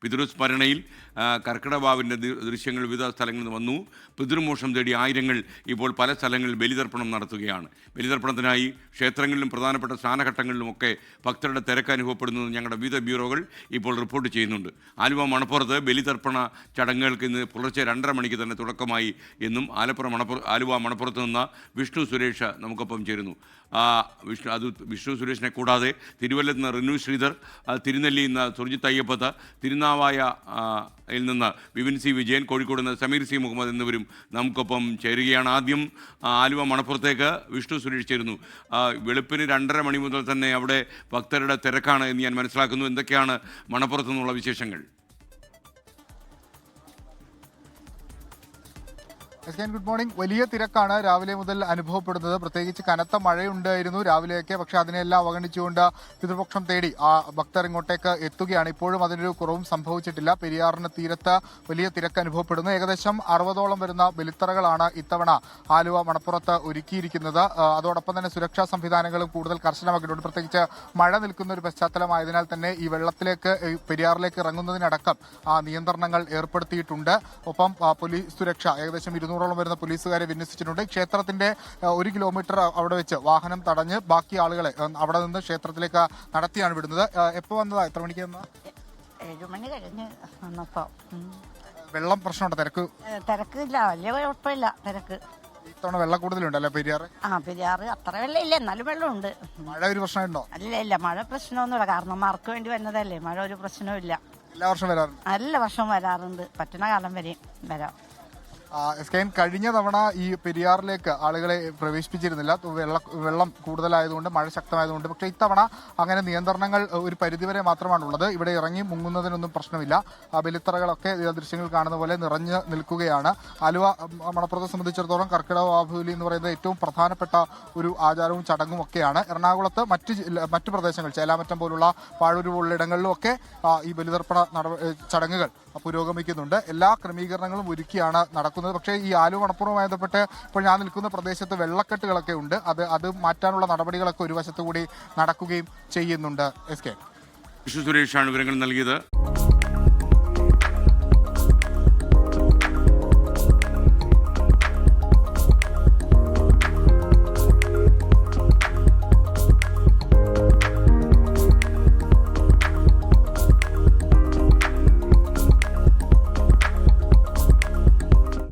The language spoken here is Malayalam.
പിതൃസ്മരണയിൽ കർക്കിടവാവിൻ്റെ ദൃശ്യങ്ങൾ വിവിധ സ്ഥലങ്ങളിൽ നിന്ന് വന്നു. പിതൃമോക്ഷം തേടി ആയിരങ്ങൾ ഇപ്പോൾ പല സ്ഥലങ്ങളിൽ ബലിതർപ്പണം നടത്തുകയാണ്. ബലിതർപ്പണത്തിനായി ക്ഷേത്രങ്ങളിലും പ്രധാനപ്പെട്ട സ്നാനഘട്ടങ്ങളിലുമൊക്കെ ഭക്തരുടെ തിരക്ക് അനുഭവപ്പെടുന്നത് ഞങ്ങളുടെ വിവിധ ബ്യൂറോകൾ ഇപ്പോൾ റിപ്പോർട്ട് ചെയ്യുന്നുണ്ട്. ആലുവ മണപ്പുറത്ത് ബലിതർപ്പണ ചടങ്ങുകൾക്ക് ഇന്ന് പുലർച്ചെ 2:30 മണിക്ക് തന്നെ തുടക്കമായി എന്നും ആലുവ മണപ്പുറത്ത് നിന്ന് വിഷ്ണു സുരേഷ് നമുക്കൊപ്പം ചേരുന്നു. വിഷ്ണു സുരേഷിനെ കൂടാതെ തിരുവല്ലത്ത് നിന്ന് റിനു ശ്രീധർ, തിരുനെല്ലിയിൽ നിന്ന് സുർജിത്ത് അയ്യപ്പത്ത്, തിരുനാവായ യിൽ നിന്ന് വിപിൻ സി വിജയൻ, കോഴിക്കോട് നിന്ന് സമീർ സി മുഹമ്മദ് എന്നിവരും നമുക്കൊപ്പം ചേരുകയാണ്. ആദ്യം ആലുവ മണപ്പുറത്തേക്ക് വിഷ്ണു സുരേഷ് ചേരുന്നു. വെളുപ്പിന് 2:30 മണി മുതൽ തന്നെ അവിടെ ഭക്തരുടെ തിരക്കാണ് എന്ന് ഞാൻ മനസ്സിലാക്കുന്നു. എന്തൊക്കെയാണ് മണപ്പുറത്തു നിന്നുള്ള വിശേഷങ്ങൾ? Good morning. വലിയ തിരക്കാണ് രാവിലെ മുതൽ അനുഭവപ്പെടുന്നത്. പ്രത്യേകിച്ച് കനത്ത മഴയുണ്ടായിരുന്നു രാവിലെയൊക്കെ. പക്ഷേ അതിനെല്ലാം അവഗണിച്ചുകൊണ്ട് പിതൃപക്ഷം തേടി ഭക്തർ ഇങ്ങോട്ടേക്ക് എത്തുകയാണ്. ഇപ്പോഴും അതിനൊരു കുറവും സംഭവിച്ചിട്ടില്ല. പെരിയാറിന് തീരത്ത് വലിയ തിരക്ക് അനുഭവപ്പെടുന്നു. ഏകദേശം 60ഓളം വരുന്ന ബലിത്തറകളാണ് ഇത്തവണ ആലുവ മണപ്പുറത്ത് ഒരുക്കിയിരിക്കുന്നത്. അതോടൊപ്പം തന്നെ സുരക്ഷാ സംവിധാനങ്ങളും കൂടുതൽ കർശനമാക്കിയിട്ടുണ്ട്. പ്രത്യേകിച്ച് മഴ നിൽക്കുന്ന ഒരു പശ്ചാത്തലമായതിനാൽ തന്നെ ഈ വെള്ളത്തിലേക്ക് പെരിയാറിലേക്ക് ഇറങ്ങുന്നതിനടക്കം നിയന്ത്രണങ്ങൾ ഏർപ്പെടുത്തിയിട്ടുണ്ട്. ഒപ്പം പോലീസ് സുരക്ഷ ഏകദേശം 200ഓളം വരുന്ന പോലീസുകാരെ വിന്യസിച്ചിട്ടുണ്ട്. ക്ഷേത്രത്തിന്റെ 1 കിലോമീറ്റർ അവിടെ വെച്ച് വാഹനം തടഞ്ഞ് ബാക്കി ആളുകളെ അവിടെ നിന്ന് ക്ഷേത്രത്തിലേക്ക് നടത്തിയാണ് വിടുന്നത്. എപ്പോൾ വന്നതാ? എത്ര മണിക്ക് വന്നതാ? 7 മണി കഴിഞ്ഞ് വന്നപ്പോ. വെള്ളം പ്രശ്നമുണ്ടോ? തിരക്കില്ല, വലിയ കുഴപ്പമില്ല. തിരക്ക് ഇത്തവണ വെള്ളം കൂടുതലുണ്ടല്ലേ പെരിയാറ്? പെരിയാറ് അത്ര വെള്ളം ഇല്ല, എന്നാലും വെള്ളമുണ്ട്. മഴ ഒരു പ്രശ്നമുണ്ടോ? ഇല്ല, മഴ പ്രശ്നമൊന്നുമില്ല. കാരണം മാർക്ക് വേണ്ടി വന്നതല്ലേ. മഴ ഒരു പ്രശ്നവും ഇല്ല. എല്ലാ വർഷവും വരാറുണ്ട്? എല്ലാ വർഷവും വരാറുണ്ട്. പറ്റുന്ന കാലം വരെയും വരാം. കഴിഞ്ഞ തവണ ഈ പെരിയാറിലേക്ക് ആളുകളെ പ്രവേശിപ്പിച്ചിരുന്നില്ല, വെള്ളം കൂടുതലായതുകൊണ്ട്, മഴ ശക്തമായതുകൊണ്ട്. പക്ഷേ ഇത്തവണ അങ്ങനെ നിയന്ത്രണങ്ങൾ ഒരു പരിധിവരെ മാത്രമാണുള്ളത്. ഇവിടെ ഇറങ്ങി മുങ്ങുന്നതിനൊന്നും പ്രശ്നമില്ല. ബലിത്തറകളൊക്കെ ദൃശ്യങ്ങൾ കാണുന്ന പോലെ നിറഞ്ഞു നിൽക്കുകയാണ്. ആലുവ മണപ്പുറത്തെ സംബന്ധിച്ചിടത്തോളം കർക്കിടക വാവുബലി എന്ന് പറയുന്നത് ഏറ്റവും പ്രധാനപ്പെട്ട ഒരു ആചാരവും ചടങ്ങും ഒക്കെയാണ്. എറണാകുളത്ത് മറ്റു പ്രദേശങ്ങൾ, ചേലാമറ്റം പോലുള്ള പാഴൂര് പോലുള്ള ഇടങ്ങളിലും ഒക്കെ ഈ ബലിതർപ്പണ ചടങ്ങുകൾ പുരോഗമിക്കുന്നുണ്ട്. എല്ലാ ക്രമീകരണങ്ങളും ഒരുക്കിയാണ് നടക്കുന്നത്. പക്ഷേ ഈ ആലുവ മണപ്പുറവുമായി ബന്ധപ്പെട്ട് ഇപ്പോൾ ഞാൻ നിൽക്കുന്ന പ്രദേശത്ത് വെള്ളക്കെട്ടുകളൊക്കെ ഉണ്ട്. അത് മാറ്റാനുള്ള നടപടികളൊക്കെ ഒരു വശത്തുകൂടി നടക്കുകയും ചെയ്യുന്നുണ്ട്. വിഷ്ണു സുരേഷാണ് വിവരങ്ങൾ നൽകിയത്.